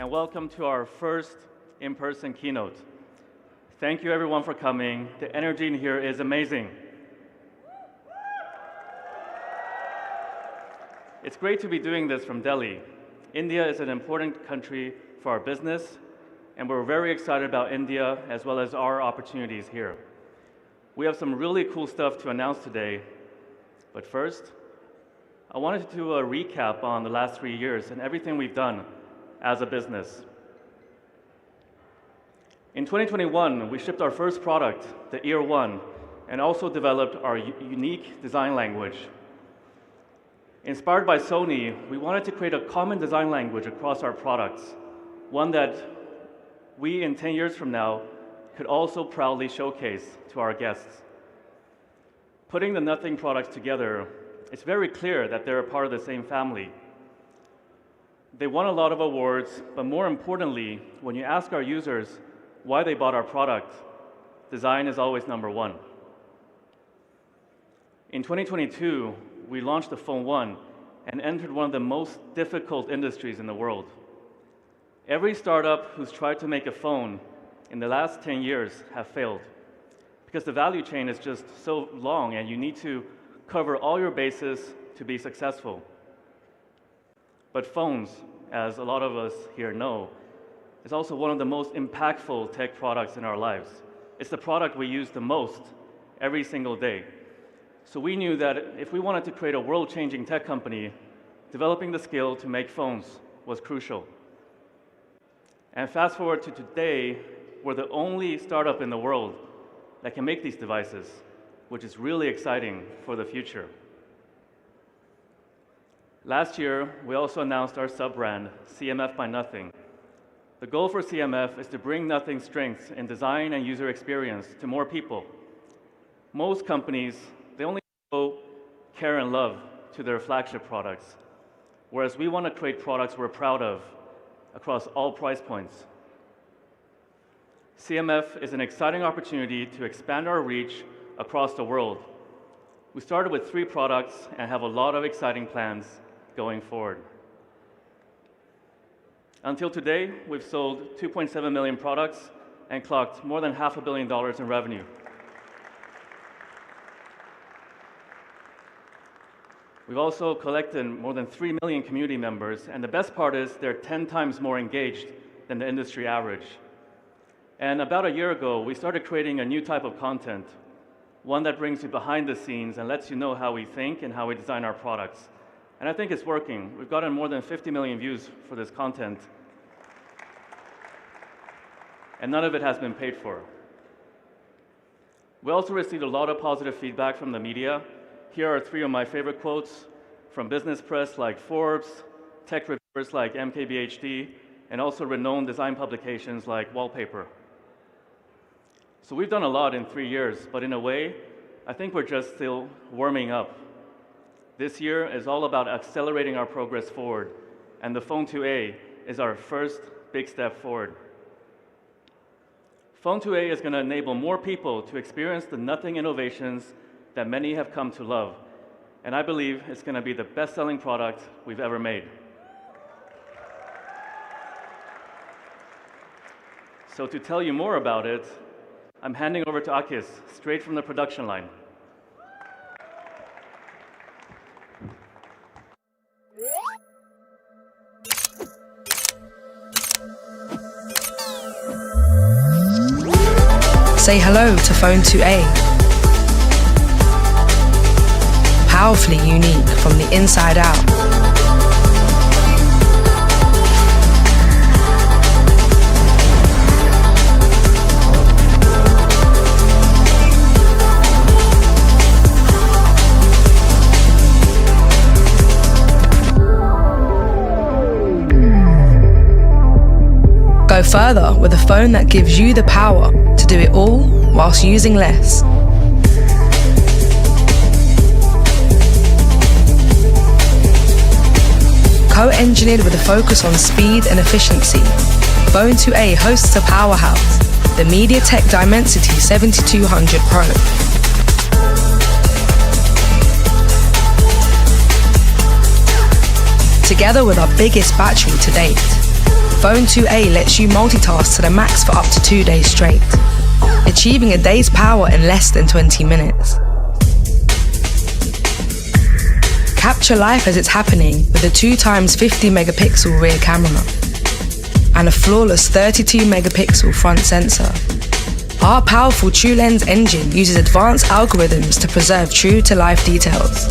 and welcome to our first in-person keynote. Thank you everyone for coming. The energy in here is amazing. It's great to be doing this from Delhi. India is an important country for our business, and we're very excited about India as well as our opportunities here. We have some really cool stuff to announce today, but first, I wanted to do a recap on the last 3 years and everything we've done as a business. In 2021, we shipped our first product, the Ear 1, and also developed our unique design language. Inspired by Sony, we wanted to create a common design language across our products, one that we, in 10 years from now, could also proudly showcase to our guests. Putting the Nothing products together, it's very clear that they're a part of the same family. They won a lot of awards, but more importantly, when you ask our users why they bought our product, design is always number one. In 2022, we launched the Phone 1 and entered one of the most difficult industries in the world. Every startup who's tried to make a phone in the last 10 years have failed because the value chain is just so long and you need to cover all your bases to be successful. But phones, as a lot of us here know, is also one of the most impactful tech products in our lives. It's the product we use the most every single day. So we knew that if we wanted to create a world-changing tech company, developing the skill to make phones was crucial. And fast forward to today, we're the only startup in the world that can make these devices, which is really exciting for the future. Last year, we also announced our sub-brand, CMF by Nothing. The goal for CMF is to bring Nothing's strengths in design and user experience to more people. Most companies, they only show care and love to their flagship products, whereas we want to create products we're proud of across all price points. CMF is an exciting opportunity to expand our reach across the world. We started with 3 products and have a lot of exciting plans going forward. Until today, we've sold 2.7 million products and clocked more than $500 million in revenue. We've also collected more than 3 million community members, and the best part is they're 10 times more engaged than the industry average. And about a year ago, we started creating a new type of content, one that brings you behind the scenes and lets you know how we think and how we design our products. And I think it's working. We've gotten more than 50 million views for this content, and none of it has been paid for. We also received a lot of positive feedback from the media. Here are 3 of my favorite quotes from business press like Forbes, tech reviewers like MKBHD, and also renowned design publications like Wallpaper. So we've done a lot in 3 years, but in a way, I think we're just still warming up. This year is all about accelerating our progress forward, and the Phone 2a is our first big step forward. Phone 2a is going to enable more people to experience the Nothing innovations that many have come to love, and I believe it's going to be the best-selling product we've ever made. So to tell you more about it, I'm handing over to Akis, straight from the production line. Say hello to Phone 2a. Powerfully unique from the inside out. Go further with a phone that gives you the power to do it all whilst using less. Co-engineered with a focus on speed and efficiency, Phone 2a hosts a powerhouse, the MediaTek Dimensity 7200 Pro. Together with our biggest battery to date, Phone 2a lets you multitask to the max for up to 2 days straight, achieving a day's power in less than 20 minutes. Capture life as it's happening with a 2x 50 megapixel rear camera and a flawless 32 megapixel front sensor. Our powerful TrueLens engine uses advanced algorithms to preserve true-to-life details.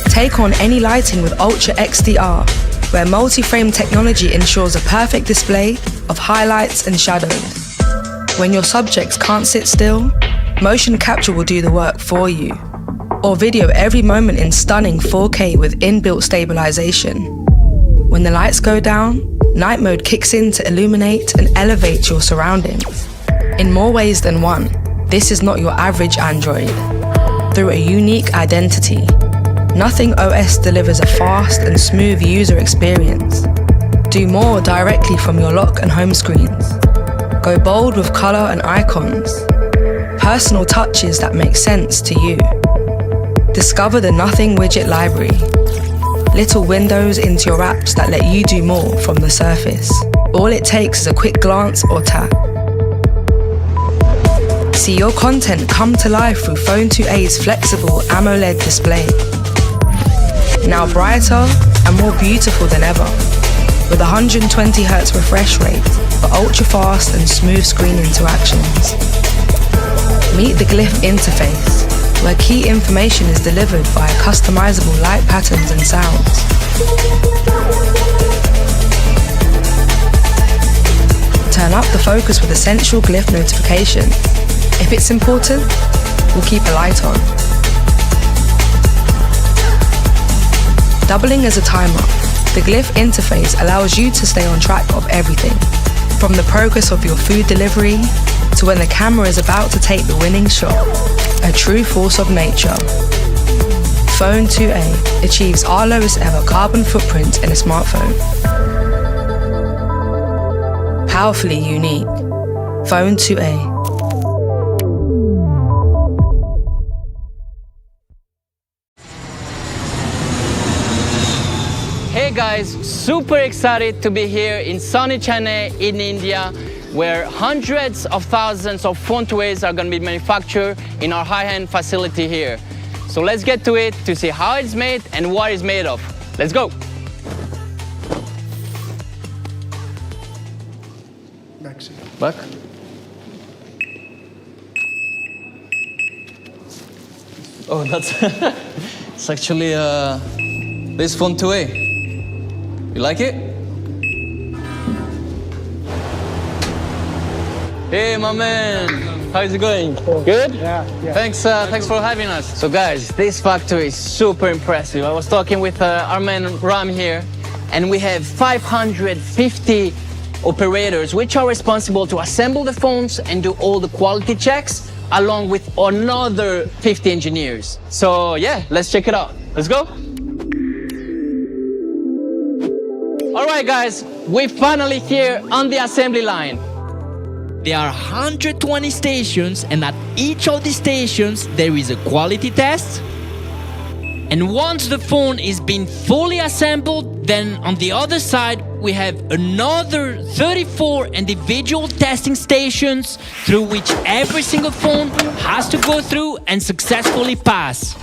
Take on any lighting with Ultra XDR, where multi-frame technology ensures a perfect display of highlights and shadows. When your subjects can't sit still, motion capture will do the work for you. Or video every moment in stunning 4K with inbuilt stabilization. When the lights go down, night mode kicks in to illuminate and elevate your surroundings. In more ways than one, this is not your average Android. Through a unique identity, Nothing OS delivers a fast and smooth user experience. Do more directly from your lock and home screens. Go bold with color and icons. Personal touches that make sense to you. Discover the Nothing widget library. Little windows into your apps that let you do more from the surface. All it takes is a quick glance or tap. See your content come to life through Phone 2a's flexible AMOLED display. Now brighter and more beautiful than ever, with 120Hz refresh rate for ultra-fast and smooth screen interactions. Meet the Glyph interface, where key information is delivered via customizable light patterns and sounds. Turn up the focus with essential Glyph notification. If it's important, we'll keep a light on. Doubling as a timer, the Glyph interface allows you to stay on track of everything, from the progress of your food delivery to when the camera is about to take the winning shot. A true force of nature. Phone 2a achieves our lowest ever carbon footprint in a smartphone. Powerfully unique. Phone 2a. Hey guys, super excited to be here in sunny Chennai in India, where hundreds of thousands of Phone 2a's are going to be manufactured in our high-end facility here. So let's get to it to see how it's made and what it's made of. Let's go. Back. Oh, that's it's actually this Phone 2a. You like it? Hey, my man. How's it going? Good? Yeah. Thanks for having us. So guys, this factory is super impressive. I was talking with our man Ram here, and we have 550 operators which are responsible to assemble the phones and do all the quality checks, along with another 50 engineers. So yeah, let's check it out. Let's go. All right, guys, we're finally here on the assembly line. There are 120 stations, and at each of the stations there is a quality test. And once the phone is being fully assembled, then on the other side we have another 34 individual testing stations through which every single phone has to go through and successfully pass.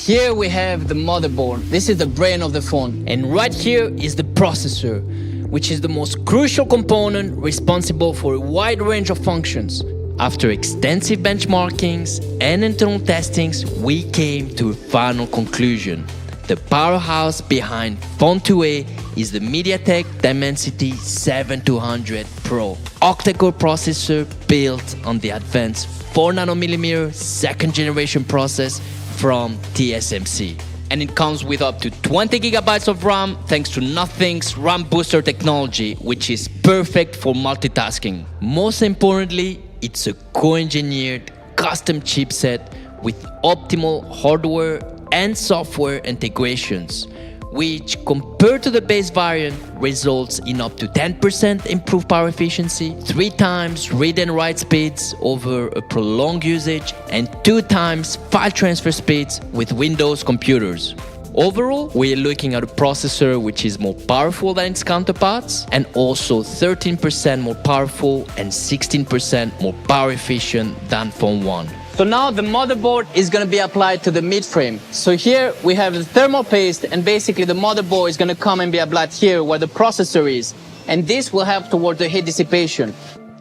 Here we have the motherboard. This is the brain of the phone. And right here is the processor, which is the most crucial component responsible for a wide range of functions. After extensive benchmarkings and internal testings, we came to a final conclusion. The powerhouse behind Phone 2a is the MediaTek Dimensity 7200 Pro octa-core processor built on the advanced 4nm second generation process from TSMC. And it comes with up to 20 gigabytes of RAM thanks to Nothing's RAM Booster technology, which is perfect for multitasking. Most importantly, it's a co-engineered custom chipset with optimal hardware and software integrations, which compared to the base variant results in up to 10% improved power efficiency, 3 times read and write speeds over a prolonged usage, and 2 times file transfer speeds with Windows computers. Overall, we are looking at a processor which is more powerful than its counterparts and also 13% more powerful and 16% more power efficient than Phone 1. So now the motherboard is going to be applied to the mid-frame. So here we have the thermal paste, and basically the motherboard is going to come and be applied here where the processor is. And this will help toward the heat dissipation.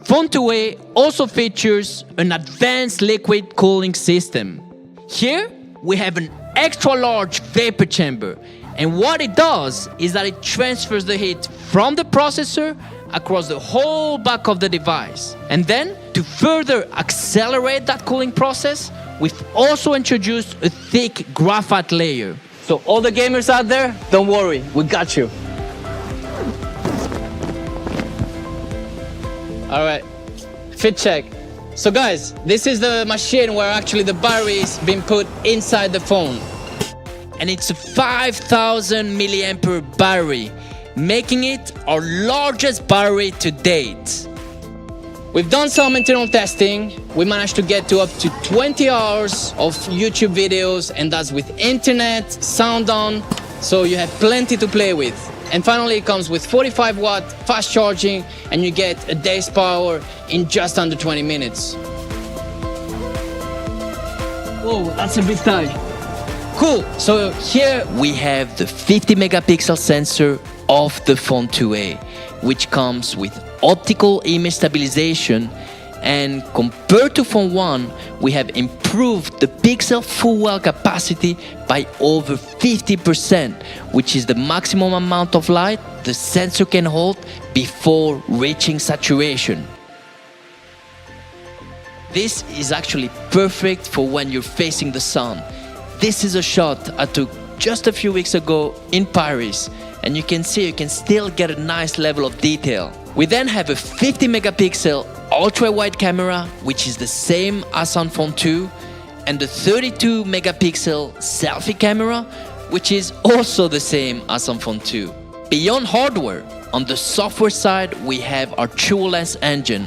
Phone 2a also features an advanced liquid cooling system. Here we have an extra large vapor chamber, and what it does is that it transfers the heat from the processor across the whole back of the device. And then, to further accelerate that cooling process, we've also introduced a thick graphite layer. So all the gamers out there, don't worry, we got you. All right, fit check. So guys, this is the machine where actually the battery is being put inside the phone. And it's a 5,000 milliampere battery, making it our largest battery to date. We've done some internal testing. We managed to get to up to 20 hours of YouTube videos, and that's with internet, sound on, so you have plenty to play with. And finally, it comes with 45 watt fast charging, and you get a day's power in just under 20 minutes. Whoa, that's a big tie. Cool, so here we have the 50 megapixel sensor of the Phone 2a, which comes with optical image stabilization, and compared to Phone 1, we have improved the pixel full well capacity by over 50%, which is the maximum amount of light the sensor can hold before reaching saturation. This is actually perfect for when you're facing the sun. This is a shot I took just a few weeks ago in Paris, and you can see you can still get a nice level of detail. We then have a 50 megapixel ultra-wide camera, which is the same as on Phone 2, and the 32 megapixel selfie camera, which is also the same as on Phone 2. Beyond hardware, on the software side, we have our TrueLens engine,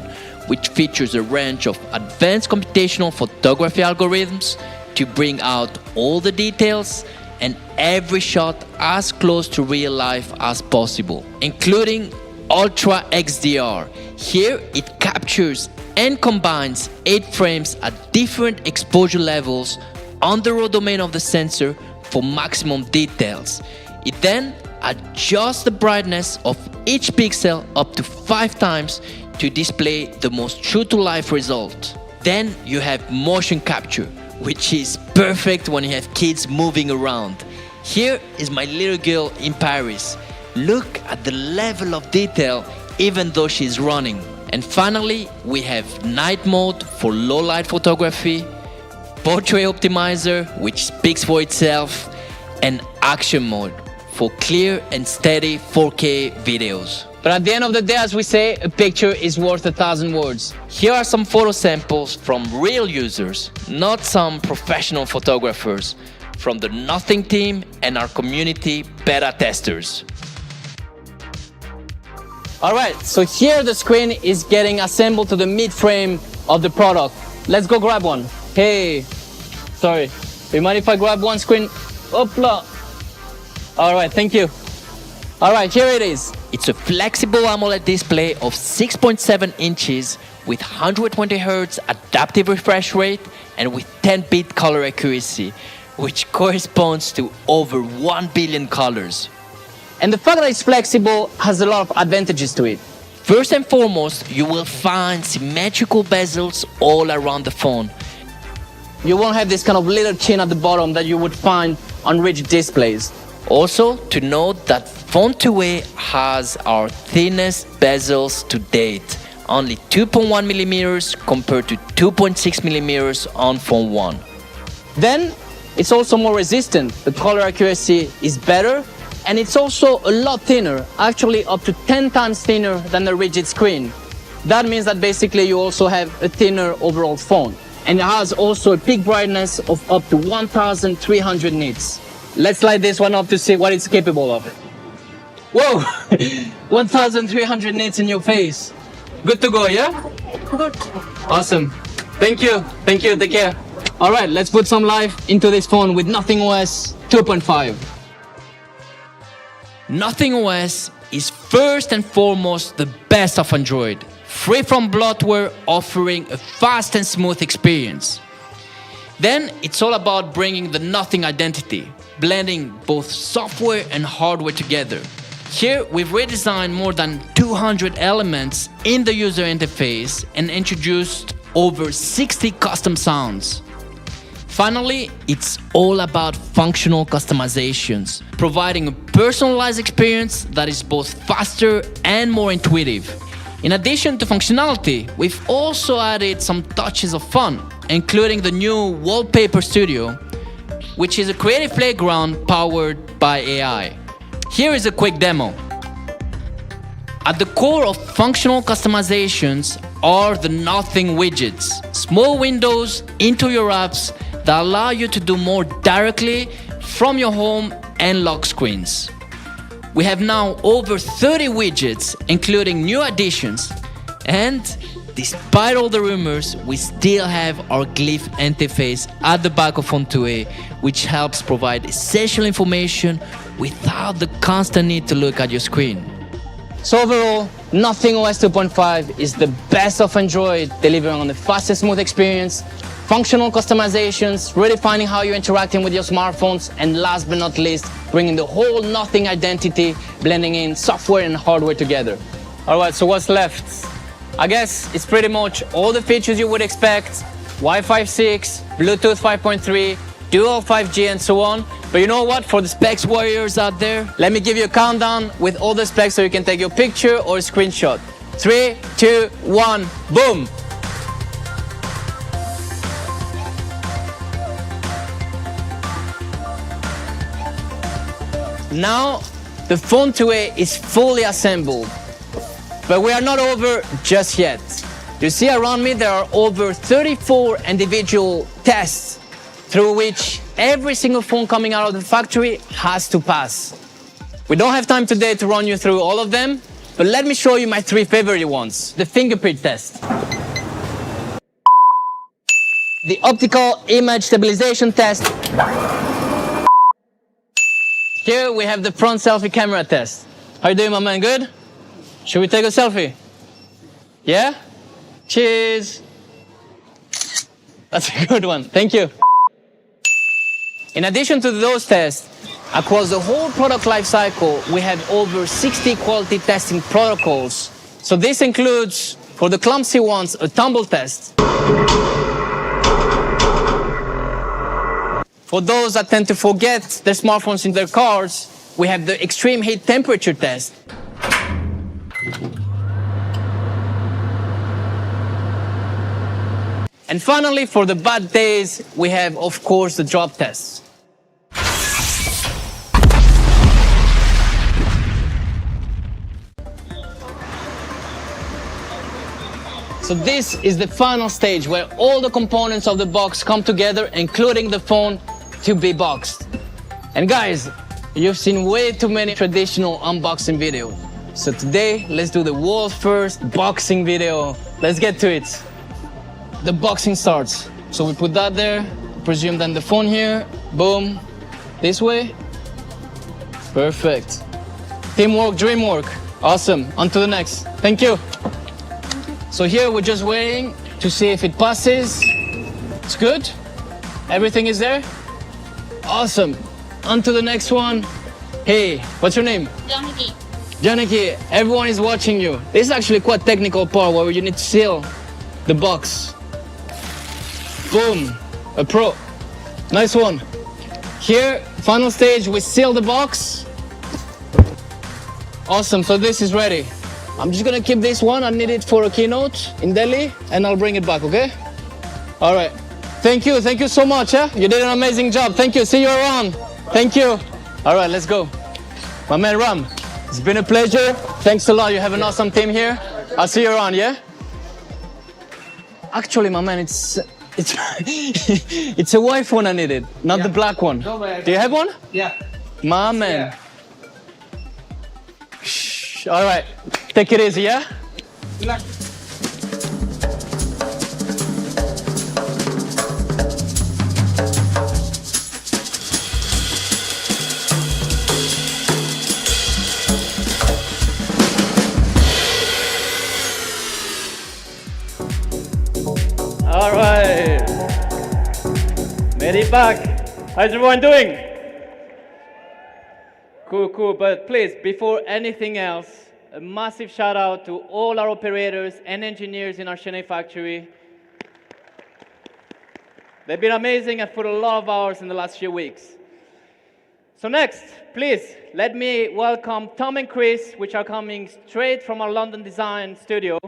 which features a range of advanced computational photography algorithms to bring out all the details and every shot as close to real life as possible, including Ultra XDR. Here it captures and combines 8 frames at different exposure levels on the raw domain of the sensor for maximum details. It then adjusts the brightness of each pixel up to 5 times to display the most true-to-life result. Then you have motion capture, which is perfect when you have kids moving around. Here is my little girl in Paris. Look at the level of detail even though she's running. And finally, we have night mode for low light photography, portrait optimizer, which speaks for itself, and action mode for clear and steady 4K videos. But at the end of the day, as we say, a picture is worth 1,000 words. Here are some photo samples from real users, not some professional photographers, from the Nothing team and our community beta testers. All right, so here the screen is getting assembled to the mid-frame of the product. Let's go grab one. Hey, sorry. Do you mind if I grab one screen? Opla. All right, thank you. All right, here it is. It's a flexible AMOLED display of 6.7 inches with 120 Hz adaptive refresh rate and with 10-bit color accuracy, which corresponds to over 1 billion colors. And the fact that it's flexible has a lot of advantages to it. First and foremost, you will find symmetrical bezels all around the phone. You won't have this kind of little chin at the bottom that you would find on rigid displays. Also, to note that Phone 2a has our thinnest bezels to date, only 2.1 millimeters compared to 2.6 millimeters on Phone 1. Then, it's also more resistant. The color accuracy is better, and it's also a lot thinner, actually up to 10 times thinner than the rigid screen. That means that basically you also have a thinner overall phone. And it has also a peak brightness of up to 1,300 nits. Let's light this one up to see what it's capable of. Whoa! 1,300 nits in your face. Good to go, yeah? Good. Awesome. Thank you. Thank you. Take care. All right, let's put some life into this phone with Nothing OS 2.5. Nothing OS is first and foremost the best of Android, free from bloatware, offering a fast and smooth experience. Then it's all about bringing the Nothing identity, blending both software and hardware together. Here we've redesigned more than 200 elements in the user interface and introduced over 60 custom sounds. Finally, it's all about functional customizations, providing a personalized experience that is both faster and more intuitive. In addition to functionality, we've also added some touches of fun, including the new Wallpaper Studio, which is a creative playground powered by AI. Here is a quick demo. At the core of functional customizations are the Nothing widgets, small windows into your apps that allow you to do more directly from your home and lock screens. We have now over 30 widgets, including new additions, and despite all the rumors, we still have our glyph interface at the back of Phone 2a, which helps provide essential information without the constant need to look at your screen. So overall, Nothing OS 2.5 is the best of Android, delivering on the fastest, smooth experience, functional customizations, redefining how you're interacting with your smartphones, and last but not least, bringing the whole Nothing identity, blending in software and hardware together. Alright, so what's left? I guess it's pretty much all the features you would expect, Wi-Fi 6, Bluetooth 5.3, dual 5G and so on. But you know what, for the specs warriors out there, let me give you a countdown with all the specs so you can take your picture or a screenshot. 3, 2, 1, boom! Now, the Phone 2a is fully assembled, but we are not over just yet. You see around me there are over 34 individual tests through which every single phone coming out of the factory has to pass. We don't have time today to run you through all of them, but let me show you my 3 favorite ones. The fingerprint test, the optical image stabilization test. Here we have the front selfie camera test. How you doing, my man? Good? Should we take a selfie? Yeah? Cheers. That's a good one. Thank you. In addition to those tests, across the whole product lifecycle, we have over 60 quality testing protocols. So this includes, for the clumsy ones, a tumble test. For those that tend to forget their smartphones in their cars, we have the extreme heat temperature test. And finally, for the bad days, we have, of course, the drop tests. So this is the final stage where all the components of the box come together, including the phone, to be boxed. And guys, you've seen way too many traditional unboxing videos. So today, let's do the world's first boxing video. Let's get to it. The boxing starts. So we put that there, presume then the phone here, boom, this way. Perfect. Teamwork, dreamwork. Awesome, on to the next. Thank you. So here we're just waiting to see if it passes. It's good. Everything is there. Awesome. On to the next one. Hey, what's your name? Janaki. Janaki, everyone is watching you. This is actually quite technical part where you need to seal the box. Boom, a pro. Nice one. Here, final stage, we seal the box. Awesome, so this is ready. I'm just gonna keep this one. I need it for a keynote in Delhi, and I'll bring it back, okay? All right. Thank you so much, eh? You did an amazing job. Thank you, see you around. Thank you. All right, let's go. My man Ram, it's been a pleasure. Thanks a lot, you have an awesome team here. I'll see you around, yeah? Actually, my man, it's a white one I needed, not the black one. Do you have one? Yeah. My man. Shh. All right, take it easy, yeah? All right. Made it back. How's everyone doing? Cool. But please, before anything else, a massive shout out to all our operators and engineers in our Chennai factory. They've been amazing and put a lot of hours in the last few weeks. So next, please, let me welcome Tom and Chris, which are coming straight from our London design studio.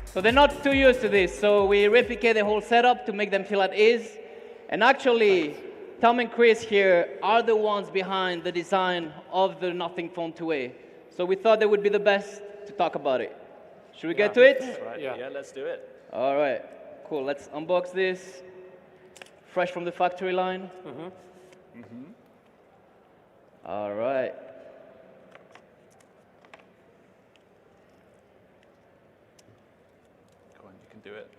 So they're not too used to this, so we replicate the whole setup to make them feel at ease. And actually, Tom and Chris here are the ones behind the design of the Nothing Phone 2A. So we thought they would be the best to talk about it. Should we get to it? Right. Yeah, let's do it. All right, cool. Let's unbox this. Fresh from the factory line. All right. Go on, you can do it.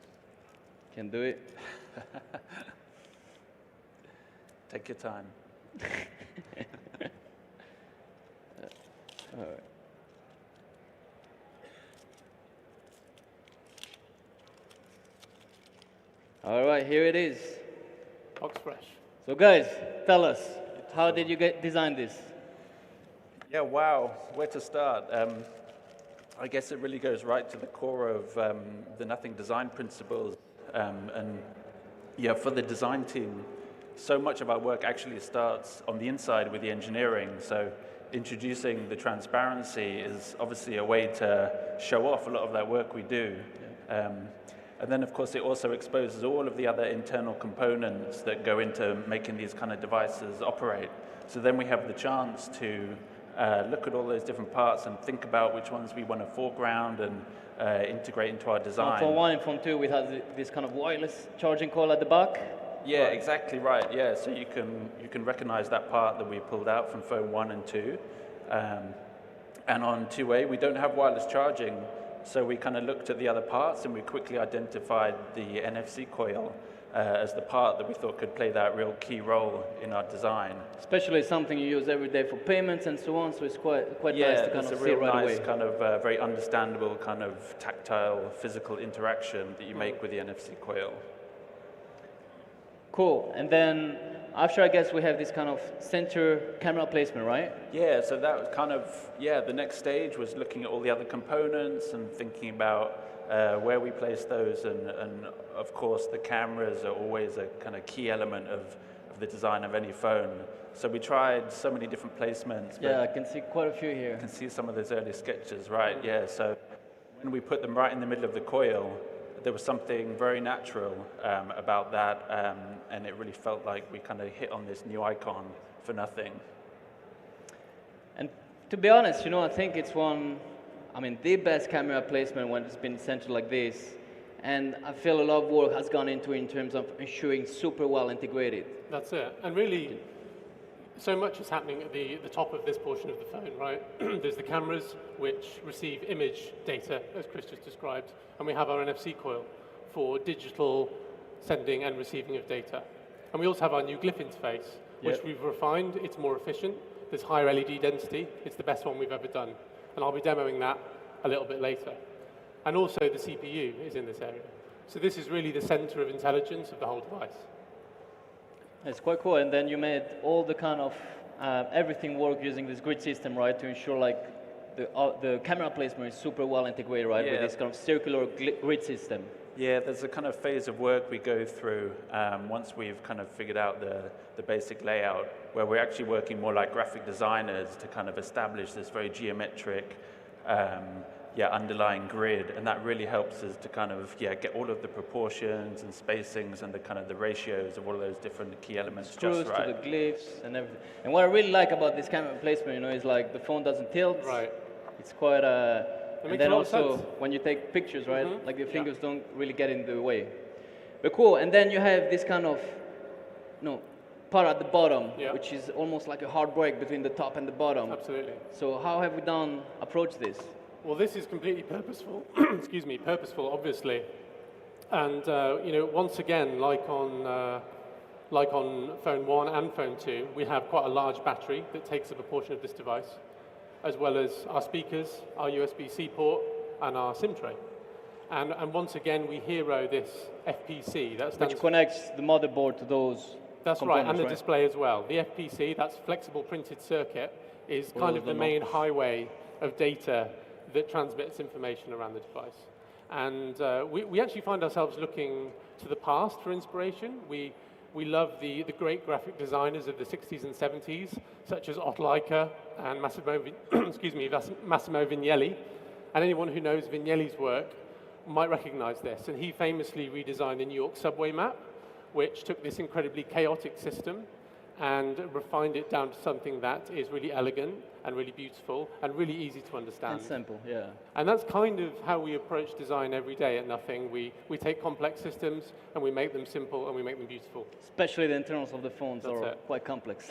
Can do it. Take your time. All right. All right, here it is. Box fresh. So guys, tell us, how did you design this? Yeah, wow, where to start? I guess it really goes right to the core of the Nothing design principles. And yeah, for the design team, so much of our work actually starts on the inside with the engineering. So introducing the transparency is obviously a way to show off a lot of that work we do. And then, of course, it also exposes all of the other internal components that go into making these kind of devices operate. So then we have the chance to look at all those different parts and think about which ones we want to foreground and integrate into our design. Phone 1 and Phone 2, we have this kind of wireless charging coil at the back. Yeah, exactly right. Yeah, so you can recognize that part that we pulled out from Phone 1 and 2. And on 2A, we don't have wireless charging. So we kind of looked at the other parts and we quickly identified the NFC coil as the part that we thought could play that real key role in our design. Especially something you use every day for payments and so on, so it's quite nice to kind of see it right away. Yeah, it's a real nice kind of very understandable kind of tactile physical interaction that you make with the NFC coil. Cool, and then after, I guess we have this kind of center camera placement, right? Yeah, so that was kind of, the next stage was looking at all the other components and thinking about where we place those, and of course the cameras are always a kind of key element of the design of any phone. So we tried so many different placements. Yeah, I can see quite a few here. You can see some of those early sketches, right, yeah. So when we put them right in the middle of the coil, there was something very natural about that, and it really felt like we kind of hit on this new icon for Nothing. And to be honest, I think it's the best camera placement when it's been centered like this. And I feel a lot of work has gone into it in terms of ensuring super well integrated. That's it. And really, so much is happening at the top of this portion of the phone, right? There's the cameras, which receive image data, as Chris just described, and we have our NFC coil for digital sending and receiving of data. And we also have our new glyph interface, which we've refined. It's more efficient. There's higher LED density. It's the best one we've ever done. And I'll be demoing that a little bit later. And also the CPU is in this area. So this is really the center of intelligence of the whole device. It's quite cool. And then you made all the kind of everything work using this grid system, right, to ensure like the camera placement is super well integrated, right, with this kind of circular grid system. Yeah, there's a kind of phase of work we go through once we've kind of figured out the basic layout, where we're actually working more like graphic designers to kind of establish this very geometric underlying grid, and that really helps us to kind of get all of the proportions and spacings and the kind of the ratios of all of those different key elements Screws just right. to the glyphs and everything. And what I really like about this camera placement, is like the phone doesn't tilt. Right. It's quite and then also when you take pictures, right, like your fingers don't really get in the way. But cool. And then you have this kind of part at the bottom, which is almost like a hard break between the top and the bottom. Absolutely. So how have we approached this? Well, this is completely purposeful. Excuse me, purposeful, obviously. And once again, like on phone 1 and phone 2, we have quite a large battery that takes up a portion of this device, as well as our speakers, our USB-C port, and our SIM tray. And once again, we hero this FPC. That stands Which connects the motherboard to those. That's right, and the display as well. The FPC, that's flexible printed circuit, is kind of the main highway of data that transmits information around the device. And we actually find ourselves looking to the past for inspiration. We love the great graphic designers of the 60s and 70s, such as Otto Leica and Massimo Vignelli. And anyone who knows Vignelli's work might recognize this. And he famously redesigned the New York subway map, which took this incredibly chaotic system and refined it down to something that is really elegant and really beautiful and really easy to understand. And simple, yeah. And that's kind of how we approach design every day at Nothing. We take complex systems and we make them simple and we make them beautiful. Especially the internals of the phones are quite complex.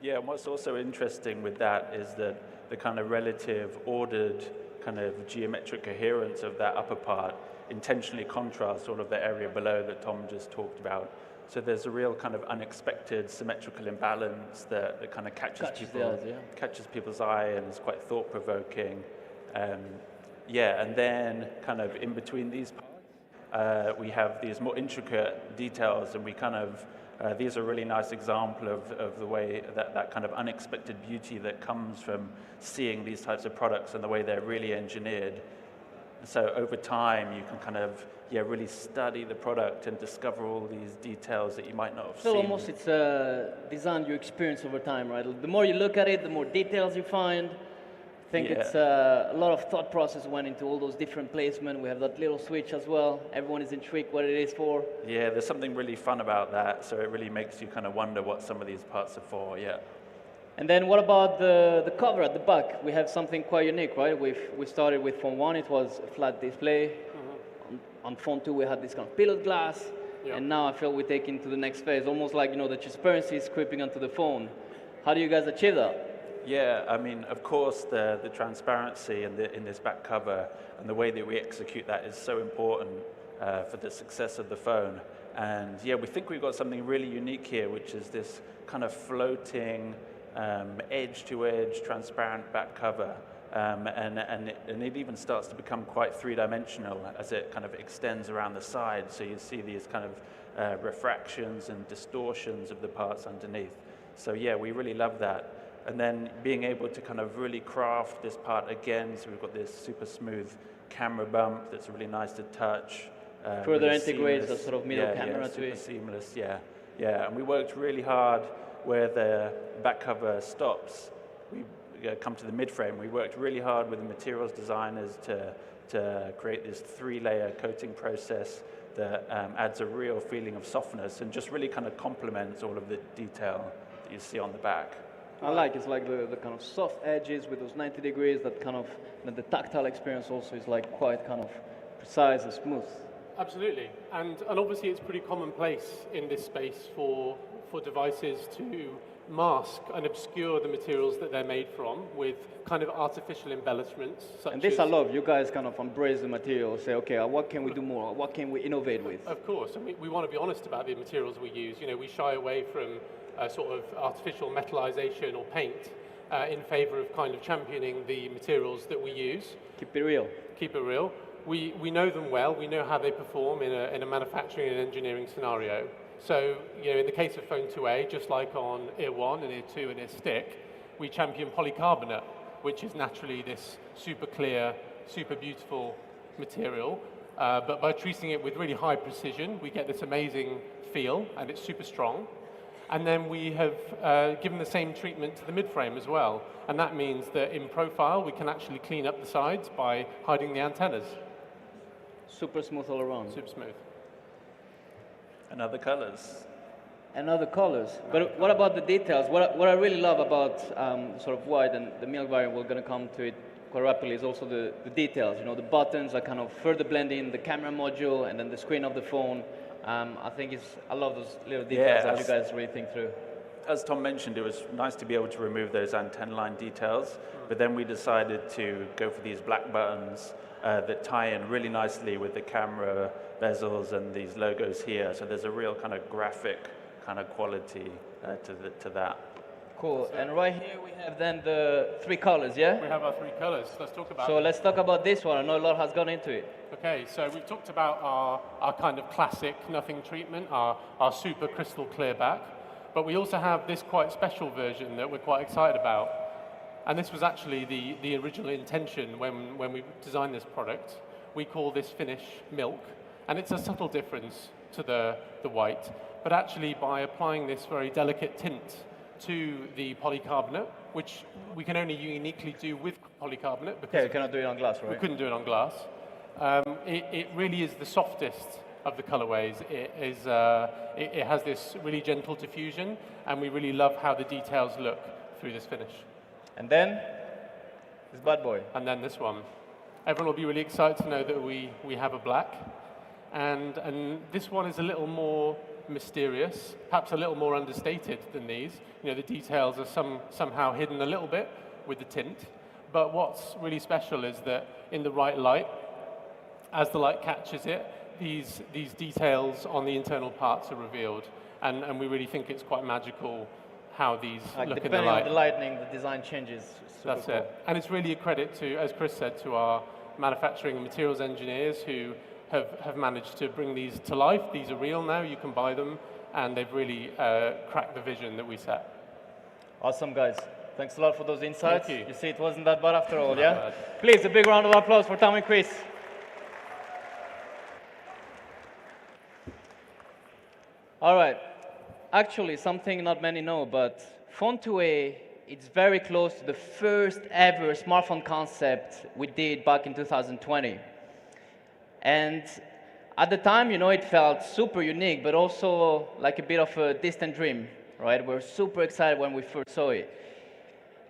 Yeah, and what's also interesting with that is that the kind of relative ordered kind of geometric coherence of that upper part intentionally contrasts all of the area below that Tom just talked about. So there's a real kind of unexpected symmetrical imbalance that kind of catches people's eye and is quite thought-provoking. And then kind of in between these parts, we have these more intricate details, and we kind of, these are a really nice example of the way that kind of unexpected beauty that comes from seeing these types of products and the way they're really engineered. So over time, you can kind of really study the product and discover all these details that you might not have seen. So almost it's a design you experience over time, right? The more you look at it, the more details you find. I think it's a lot of thought process went into all those different placements. We have that little switch as well. Everyone is intrigued what it is for. Yeah, there's something really fun about that. So it really makes you kind of wonder what some of these parts are for, And then what about the cover at the back? We have something quite unique, right? We started with phone 1, it was a flat display. Mm-hmm. On phone 2, we had this kind of pillared glass. Yeah. And now I feel we're taking to the next phase, almost like, the transparency is creeping onto the phone. How do you guys achieve that? Yeah, I mean, of course, the transparency in this back cover and the way that we execute that is so important for the success of the phone. And we think we've got something really unique here, which is this kind of floating, edge-to-edge, transparent back cover. And it even starts to become quite three-dimensional as it kind of extends around the side. So you see these kind of refractions and distortions of the parts underneath. So we really love that. And then being able to kind of really craft this part again. So we've got this super smooth camera bump that's really nice to touch. Further really integrates the sort of middle camera to it. Seamless, And we worked really hard where the back cover stops. We come to the mid-frame. We worked really hard with the materials designers to create this 3-layer coating process that adds a real feeling of softness and just really kind of complements all of the detail that you see on the back. It's like the kind of soft edges with those 90 degrees, that kind of, the tactile experience also is like quite kind of precise and smooth. Absolutely, and obviously it's pretty commonplace in this space for devices to mask and obscure the materials that they're made from with kind of artificial embellishments. And this I love, you guys kind of embrace the material, say, okay, what can we do more? What can we innovate with? Of course, and we want to be honest about the materials we use. We shy away from sort of artificial metallization or paint in favor of kind of championing the materials that we use. Keep it real. Keep it real. We know them well. We know how they perform in a manufacturing and engineering scenario. So, in the case of phone 2A, just like on Ear 1 and Ear 2 and Ear Stick, we champion polycarbonate, which is naturally this super clear, super beautiful material. But by treating it with really high precision, we get this amazing feel, and it's super strong. And then we have given the same treatment to the mid-frame as well. And that means that in profile, we can actually clean up the sides by hiding the antennas. Super smooth all around. Super smooth. And other colors. But what about the details? What I really love about sort of white, and the milk variant, we're going to come to it quite rapidly, is also the details. The buttons are kind of further blending the camera module and then the screen of the phone. I love those little details that you guys really think through. As Tom mentioned, it was nice to be able to remove those antenna line details, but then we decided to go for these black buttons that tie in really nicely with the camera bezels and these logos here. So there's a real kind of graphic kind of quality to that. Cool. And right here we have then the 3 colors, yeah? We have our 3 colors. Let's talk about So let's talk about this one. I know a lot has gone into it. Okay, so we've talked about our kind of classic nothing treatment, our super crystal clear back, but we also have this quite special version that we're quite excited about. And this was actually the original intention when we designed this product. We call this finish milk, and it's a subtle difference to the white, but actually by applying this very delicate tint to the polycarbonate, which we can only uniquely do with polycarbonate because Okay, you cannot do it on glass, right? we couldn't do it on glass. It really is the softest of the colorways. It has this really gentle diffusion, and we really love how the details look through this finish. And then this bad boy. And then this one. Everyone will be really excited to know that we have a black. And this one is a little more mysterious, perhaps a little more understated than these. You know, the details are somehow hidden a little bit with the tint. But what's really special is that in the right light, as the light catches it, these details on the internal parts are revealed. And we really think it's quite magical how these look in the light. Depending on the lighting, the design changes. That's it. And it's really a credit to, as Chris said, to our manufacturing and materials engineers who have managed to bring these to life. These are real now, you can buy them, and they've really cracked the vision that we set. Awesome, guys. Thanks a lot for those insights. Thank you. You see, it wasn't that bad after all, yeah? bad. Please, a big round of applause for Tom and Chris. All right. Actually, something not many know, but Phone 2A, it's very close to the first ever smartphone concept we did back in 2020. And at the time, you know, it felt super unique, but also like a bit of a distant dream, right? We're super excited when we first saw it.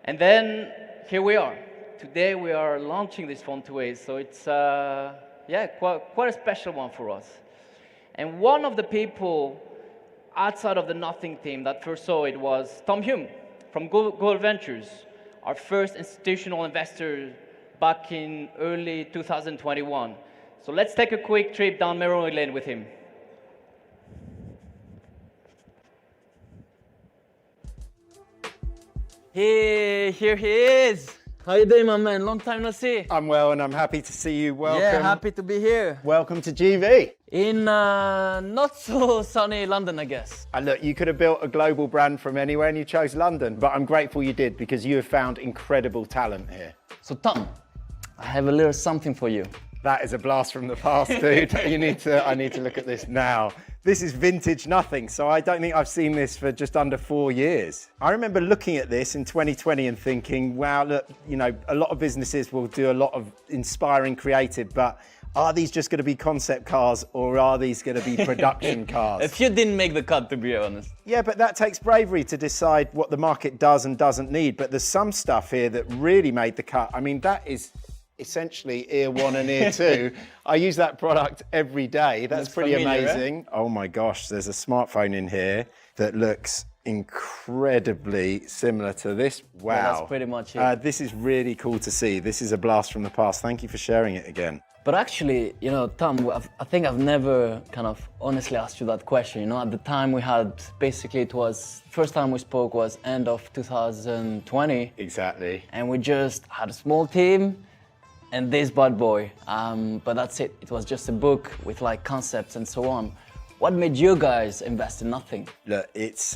And then here we are. Today we are launching this Phone 2A, so it's quite a special one for us. And one of the people outside of the Nothing team that first saw it was Tom Hume from Google Ventures, our first institutional investor back in early 2021. So let's take a quick trip down memory lane with him. Hey, here he is. How you doing, my man? Long time no see. I'm well, and I'm happy to see you. Welcome. Yeah, happy to be here. Welcome to GV. In not so sunny London, I guess. And look, you could have built a global brand from anywhere, and you chose London. But I'm grateful you did, because you have found incredible talent here. So Tom, I have a little something for you. That is a blast from the past, dude. I need to look at this now. This is vintage Nothing, so I don't think I've seen this for just under 4 years. I remember looking at this in 2020 and thinking, wow, look, you know, a lot of businesses will do a lot of inspiring creative, but are these just going to be concept cars, or are these going to be production cars? A few didn't make the cut, to be honest. Yeah, but that takes bravery to decide what the market does and doesn't need. But there's some stuff here that really made the cut. I mean, that is essentially ear 1 and ear 2. I use that product every day. That's pretty familiar, amazing. Right? Oh my gosh, there's a smartphone in here that looks incredibly similar to this. Wow. Yeah, that's pretty much it. This is really cool to see. This is a blast from the past. Thank you for sharing it again. But actually, you know, Tom, I think I've never kind of honestly asked you that question. You know, at the time we had, basically it was, first time we spoke was end of 2020. Exactly. And we just had a small team and this bad boy. But that's it. It was just a book with like concepts and so on. What made you guys invest in Nothing? Look,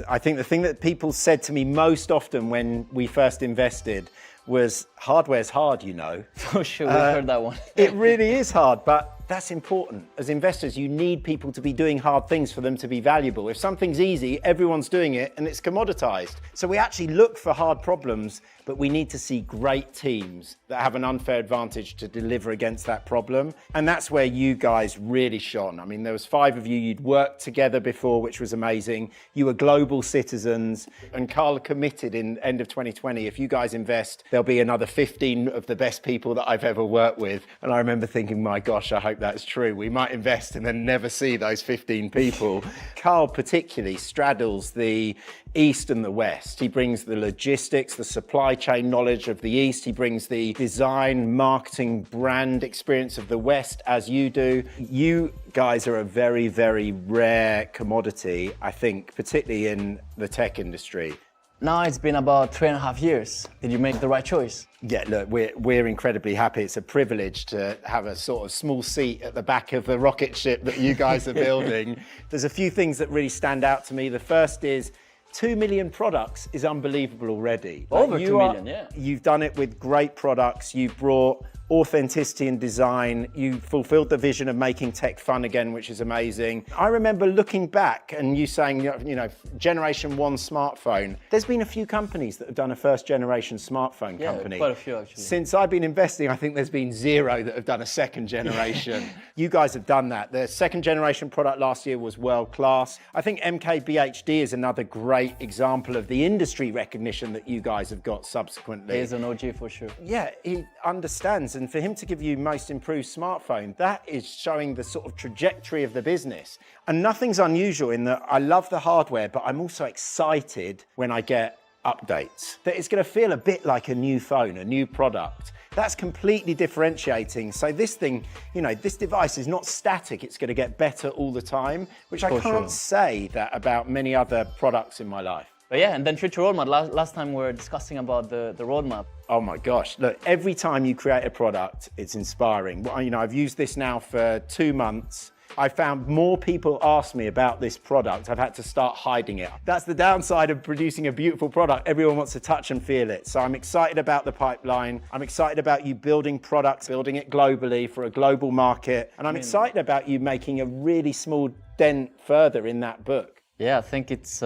I think the thing that people said to me most often when we first invested was, hardware's hard, you know. For sure, we've heard that one. It really is hard, but that's important. As investors, you need people to be doing hard things for them to be valuable. If something's easy, everyone's doing it and it's commoditized. So we actually look for hard problems, but we need to see great teams that have an unfair advantage to deliver against that problem. And that's where you guys really shone. I mean, there was 5 of you, you'd worked together before, which was amazing. You were global citizens, and Carl committed in end of 2020, if you guys invest, there'll be another 15 of the best people that I've ever worked with. And I remember thinking, my gosh, I hope that's true. We might invest and then never see those 15 people. Carl particularly straddles the East and the West. He brings the logistics, the supply chain knowledge of the East. He brings the design, marketing, brand experience of the West, as you do. You guys are a very, very rare commodity, I think, particularly in the tech industry. Now it's been about 3.5 years. Did you make the right choice? Yeah, look, we're incredibly happy. It's a privilege to have a sort of small seat at the back of the rocket ship that you guys are building. There's a few things that really stand out to me. The first is 2 million products is unbelievable already. Over 2 million, yeah. You've done it with great products. You've brought authenticity and design. You fulfilled the vision of making tech fun again, which is amazing. I remember looking back and you saying, you know, generation 1 smartphone. There's been a few companies that have done a first generation smartphone company. Quite a few actually. Since I've been investing, I think there's been 0 that have done a second generation. You guys have done that. The second generation product last year was world class. I think MKBHD is another great example of the industry recognition that you guys have got subsequently. He is an OG for sure. Yeah, he understands. And for him to give you most improved smartphone, that is showing the sort of trajectory of the business. And nothing's unusual in that I love the hardware, but I'm also excited when I get updates. That it's going to feel a bit like a new phone, a new product. That's completely differentiating. So this thing, you know, this device is not static. It's going to get better all the time, which I can't say that about many other products in my life. But yeah, and then future roadmap. Last time we were discussing about the roadmap. Oh my gosh, look, every time you create a product, it's inspiring. Well, you know, I've used this now for 2 months. I found more people ask me about this product. I've had to start hiding it. That's the downside of producing a beautiful product. Everyone wants to touch and feel it. So I'm excited about the pipeline. I'm excited about you building products, building it globally for a global market. And I'm excited about you making a really small dent further in that book. Yeah, I think it's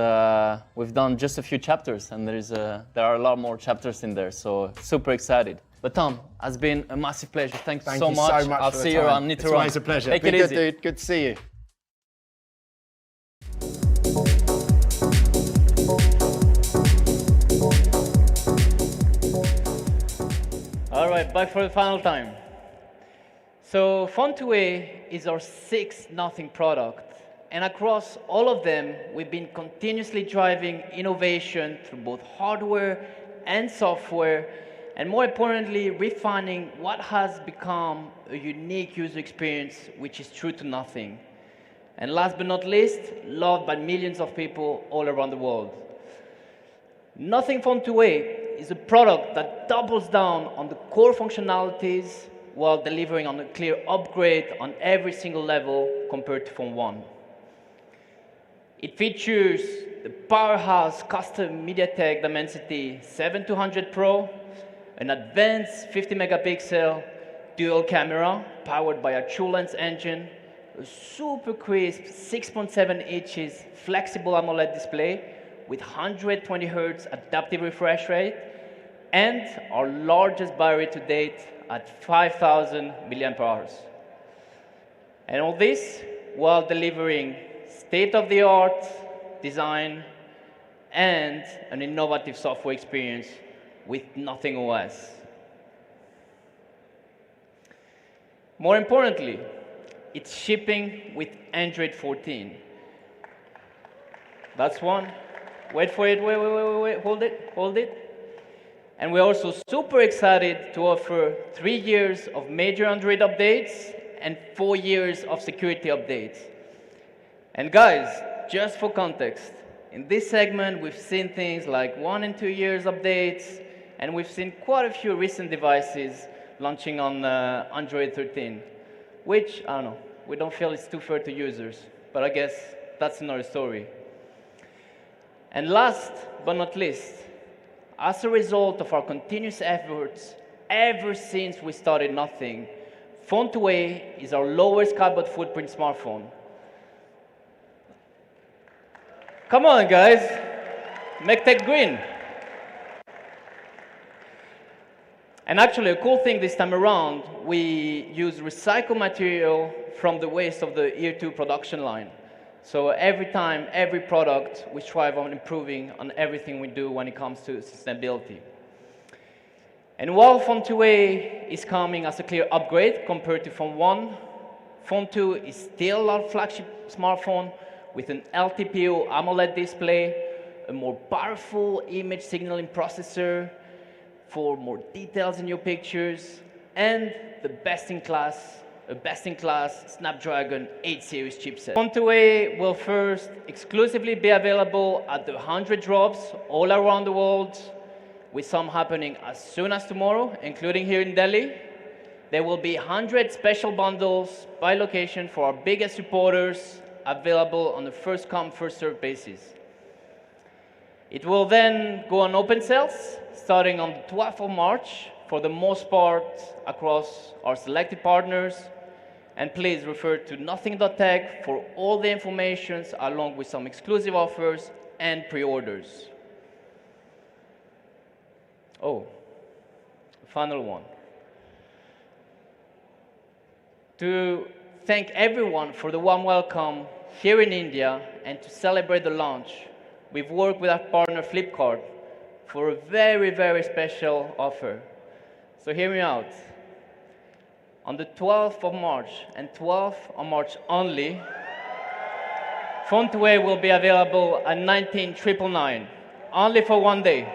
we've done just a few chapters, and there are a lot more chapters in there. So super excited. But Tom, has been a massive pleasure. Thank you so much. I'll see you around. It's always a pleasure. Take Be it good, easy. dude. Good to see you. All right, back for the final time. So Phone2A is our 6th Nothing product. And across all of them, we've been continuously driving innovation through both hardware and software, and more importantly, refining what has become a unique user experience, which is true to nothing. And last but not least, loved by millions of people all around the world. Nothing Phone2A is a product that doubles down on the core functionalities while delivering on a clear upgrade on every single level compared to Phone 1. It features the powerhouse custom MediaTek Dimensity 7200 Pro, an advanced 50 megapixel dual camera powered by a TrueLens engine, a super crisp 6.7 inches flexible AMOLED display with 120 Hz adaptive refresh rate, and our largest battery to date at 5,000 mAh. And all this while delivering state-of-the-art design and an innovative software experience with Nothing OS. More importantly, it's shipping with Android 14. That's one. Wait for it, wait, hold it. And we're also super excited to offer 3 years of major Android updates and 4 years of security updates. And guys, just for context, in this segment, we've seen things like 1 and 2 years updates, and we've seen quite a few recent devices launching on Android 13, which, I don't know, we don't feel it's too fair to users, but I guess that's another story. And last but not least, as a result of our continuous efforts ever since we started Nothing, Phone2A is our lowest carbon footprint smartphone. Come on, guys, make tech green. And actually, a cool thing this time around, we use recycled material from the waste of the Year 2 production line. So every time, every product, we strive on improving on everything we do when it comes to sustainability. And while Phone2A is coming as a clear upgrade compared to Phone 1, Phone 2 is still our flagship smartphone with an LTPO AMOLED display, a more powerful image signaling processor for more details in your pictures, and the best-in-class a best-in-class Snapdragon 8 series chipset. Phone2A will first exclusively be available at the 100 drops all around the world, with some happening as soon as tomorrow, including here in Delhi. There will be 100 special bundles by location for our biggest supporters, available on a first-come, first-served basis. It will then go on open sales, starting on the 12th of March, for the most part across our selected partners. And please refer to nothing.tech for all the information, along with some exclusive offers and pre-orders. Oh, final one. To thank everyone for the warm welcome here in India and to celebrate the launch, we've worked with our partner Flipkart for a very, very special offer. So hear me out. On the 12th of March and 12th of March only, Phone2A will be available at 19,999, only for one day.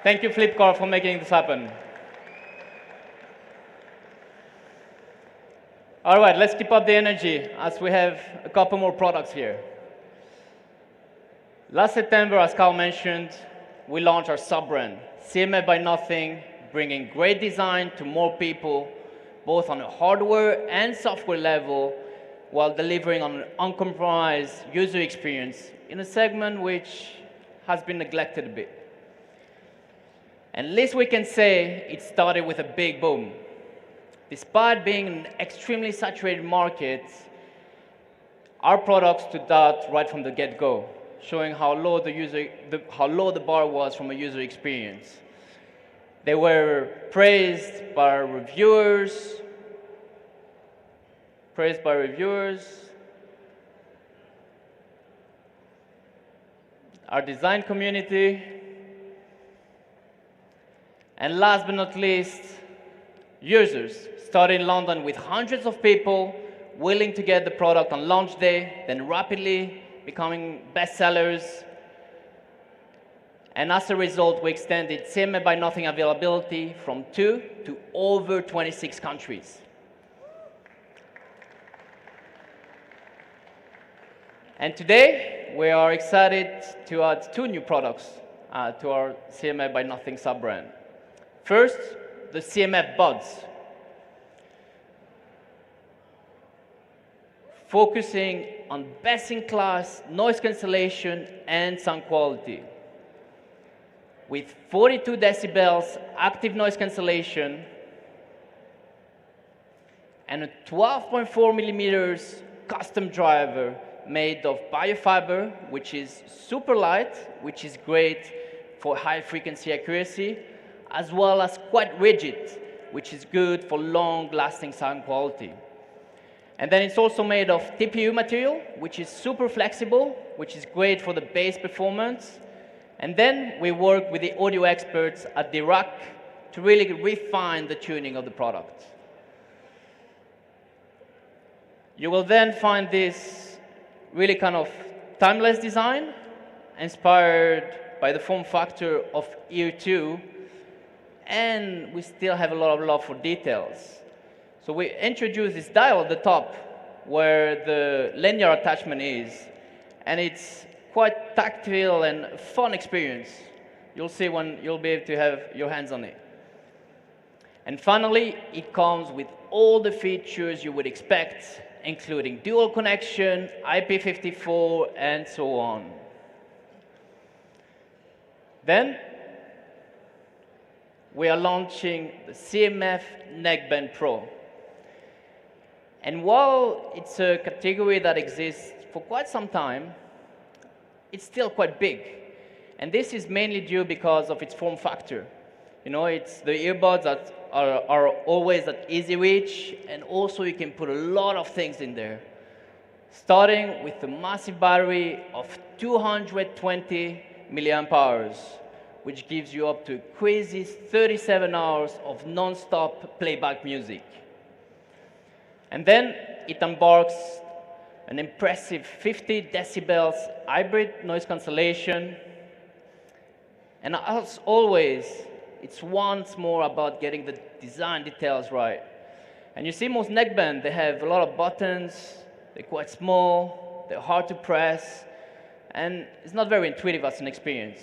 Thank you, Flipkart, for making this happen. All right, let's keep up the energy as we have a couple more products here. Last September, as Carl mentioned, we launched our sub-brand, CMF by Nothing, bringing great design to more people, both on a hardware and software level, while delivering on an uncompromised user experience in a segment which has been neglected a bit. And least we can say it started with a big boom. Despite being an extremely saturated market, our products stood out right from the get-go, showing how low the bar was from a user experience. They were praised by reviewers, our design community, and last but not least, users. Started in London with hundreds of people willing to get the product on launch day, then rapidly becoming bestsellers. And as a result, we extended CMF by Nothing availability from 2 to over 26 countries. And today, we are excited to add 2 new products to our CMF by Nothing sub-brand. First, the CMF Buds, focusing on best-in-class noise cancellation and sound quality. With 42 decibels active noise cancellation and a 12.4 millimeters custom driver made of biofiber, which is super light, which is great for high-frequency accuracy, as well as quite rigid, which is good for long-lasting sound quality. And then it's also made of TPU material, which is super flexible, which is great for the bass performance. And then we work with the audio experts at the rack to really refine the tuning of the product. You will then find this really kind of timeless design, inspired by the form factor of Ear 2, and we still have a lot of love for details. So we introduced this dial at the top where the linear attachment is, and it's quite tactile and a fun experience. You'll see when you'll be able to have your hands on it. And finally, it comes with all the features you would expect, including dual connection, IP54, and so on. Then, we are launching the CMF Neckband Pro. And while it's a category that exists for quite some time, it's still quite big. And this is mainly due because of its form factor. You know, it's the earbuds that are always at easy reach, and also you can put a lot of things in there. Starting with a massive battery of 220 milliamp hours, which gives you up to a crazy 37 hours of non-stop playback music. And then it embarks an impressive 50 decibels hybrid noise cancellation. And as always, it's once more about getting the design details right. And you see most neckband, they have a lot of buttons, they're quite small, they're hard to press, and it's not very intuitive as an experience.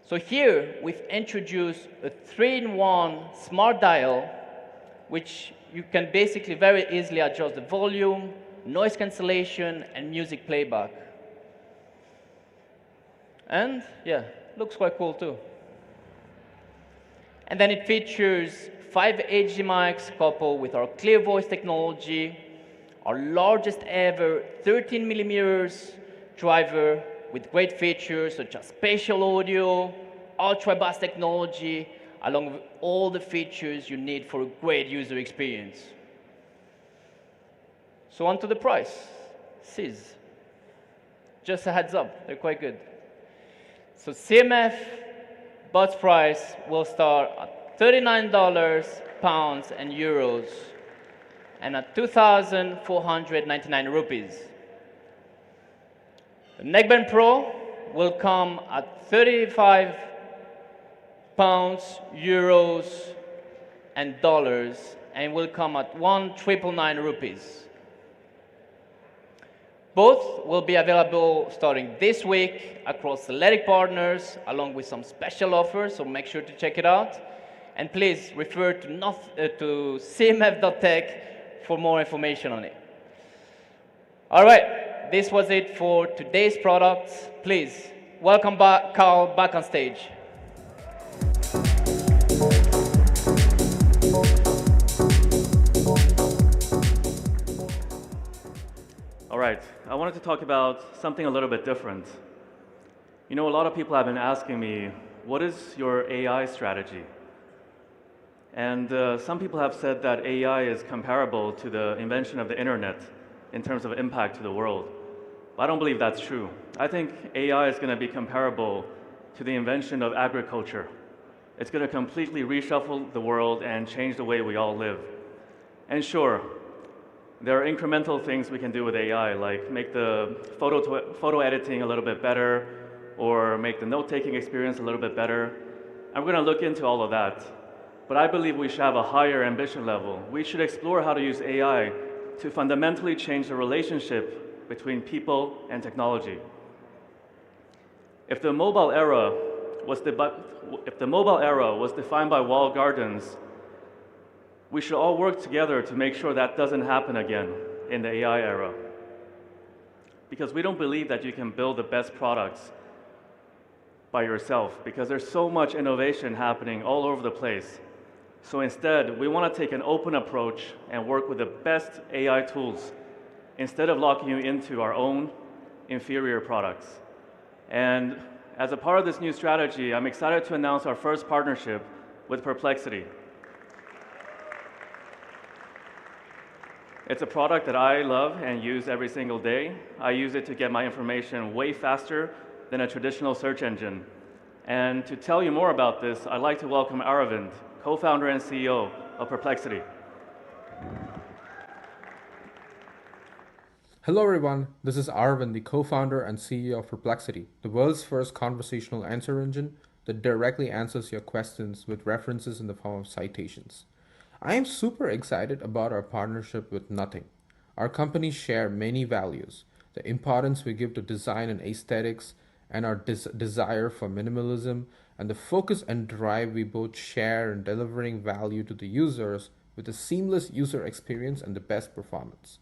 So here, we've introduced a 3-in-1 smart dial, which you can basically very easily adjust the volume, noise cancellation, and music playback. And yeah, looks quite cool too. And then it features 5 HD mics coupled with our clear voice technology, our largest ever 13 millimeters driver with great features such as spatial audio, ultra bass technology, along with all the features you need for a great user experience. So on to the price. Sis. Just a heads up, they're quite good. So CMF Buds price will start at $39 pounds and euros and at 2,499 rupees. The Neckband Pro will come at 35 pounds, euros, and dollars, and will come at 1,999 rupees. Both will be available starting this week across select partners, along with some special offers, so make sure to check it out. And please refer to cmf.tech for more information on it. All right, this was it for today's products. Please, welcome back, Carl, back on stage. All right, I wanted to talk about something a little bit different. You know, a lot of people have been asking me, what is your AI strategy? And some people have said that AI is comparable to the invention of the internet in terms of impact to the world. But I don't believe that's true. I think AI is going to be comparable to the invention of agriculture. It's going to completely reshuffle the world and change the way we all live. And sure, there are incremental things we can do with AI, like make the photo editing a little bit better, or make the note-taking experience a little bit better. And we're going to look into all of that. But I believe we should have a higher ambition level. We should explore how to use AI to fundamentally change the relationship between people and technology. If the mobile era was defined by walled gardens, we should all work together to make sure that doesn't happen again in the AI era. Because we don't believe that you can build the best products by yourself, because there's so much innovation happening all over the place. So instead, we want to take an open approach and work with the best AI tools instead of locking you into our own inferior products. And as a part of this new strategy, I'm excited to announce our first partnership with Perplexity. It's a product that I love and use every single day. I use it to get my information way faster than a traditional search engine. And to tell you more about this, I'd like to welcome Aravind, co-founder and CEO of Perplexity. Hello everyone, this is Aravind, the co-founder and CEO of Perplexity, the world's first conversational answer engine that directly answers your questions with references in the form of citations. I am super excited about our partnership with Nothing. Our companies share many values, the importance we give to design and aesthetics, and our desire for minimalism, and the focus and drive we both share in delivering value to the users with a seamless user experience and the best performance.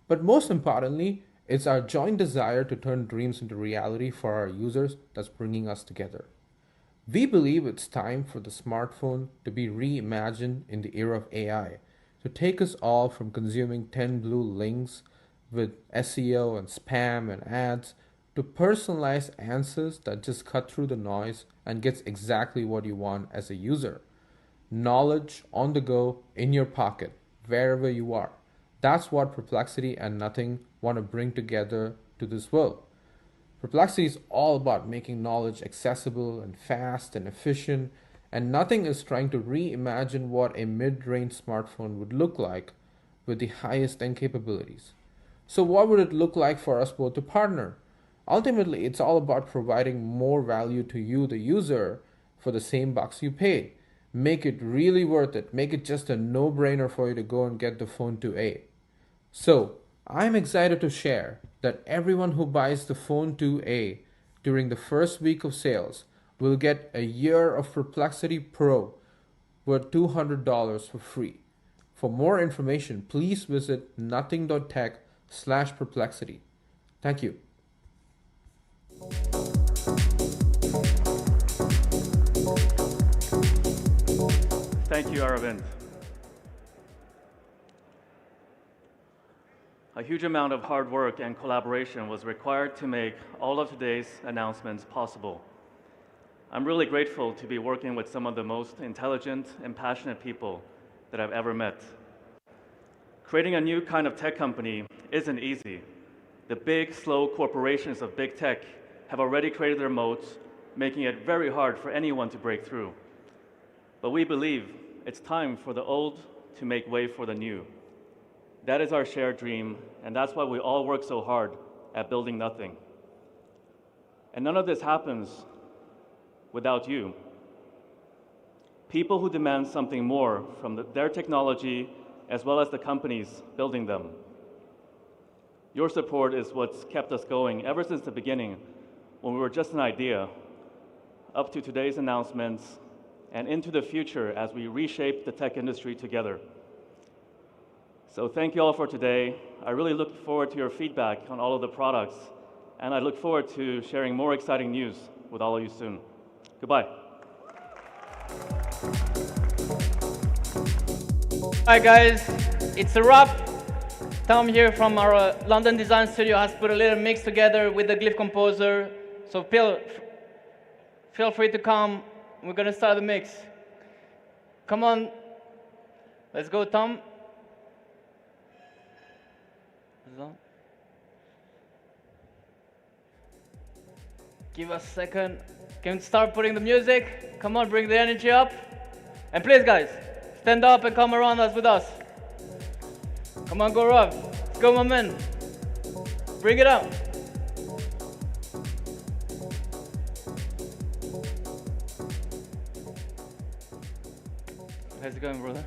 But most importantly, it's our joint desire to turn dreams into reality for our users that's bringing us together. We believe it's time for the smartphone to be reimagined in the era of AI, to take us all from consuming 10 blue links with SEO and spam and ads to personalized answers that just cut through the noise and gets exactly what you want as a user. Knowledge on the go, in your pocket, wherever you are. That's what Perplexity and Nothing want to bring together to this world. Perplexity is all about making knowledge accessible and fast and efficient, and Nothing is trying to reimagine what a mid-range smartphone would look like with the highest end capabilities. So what would it look like for us both to partner? Ultimately, it's all about providing more value to you, the user, for the same bucks you pay. Make it really worth it. Make it just a no-brainer for you to go and get the Phone 2a. So, I'm excited to share that everyone who buys the Phone 2a during the first week of sales will get a year of Perplexity Pro worth $200 for free. For more information, please visit nothing.tech/perplexity. Thank you. Thank you, Aravind. A huge amount of hard work and collaboration was required to make all of today's announcements possible. I'm really grateful to be working with some of the most intelligent and passionate people that I've ever met. Creating a new kind of tech company isn't easy. The big, slow corporations of big tech have already created their moats, making it very hard for anyone to break through. But we believe it's time for the old to make way for the new. That is our shared dream, and that's why we all work so hard at building nothing. And none of this happens without you. People who demand something more from their technology as well as the companies building them. Your support is what's kept us going ever since the beginning, when we were just an idea, up to today's announcements, and into the future as we reshape the tech industry together. So thank you all for today. I really look forward to your feedback on all of the products, and I look forward to sharing more exciting news with all of you soon. Goodbye. Hi guys, it's a wrap. Tom here from our London design studio has put a little mix together with the Glyph Composer. So feel free to come. We're gonna start the mix. Come on, let's go, Tom. Give us a second. Can we start putting the music? Come on, bring the energy up. And please, guys, stand up and come around us with us. Come on, go Rob. Let's go, my man. Bring it up. How's it going, brother?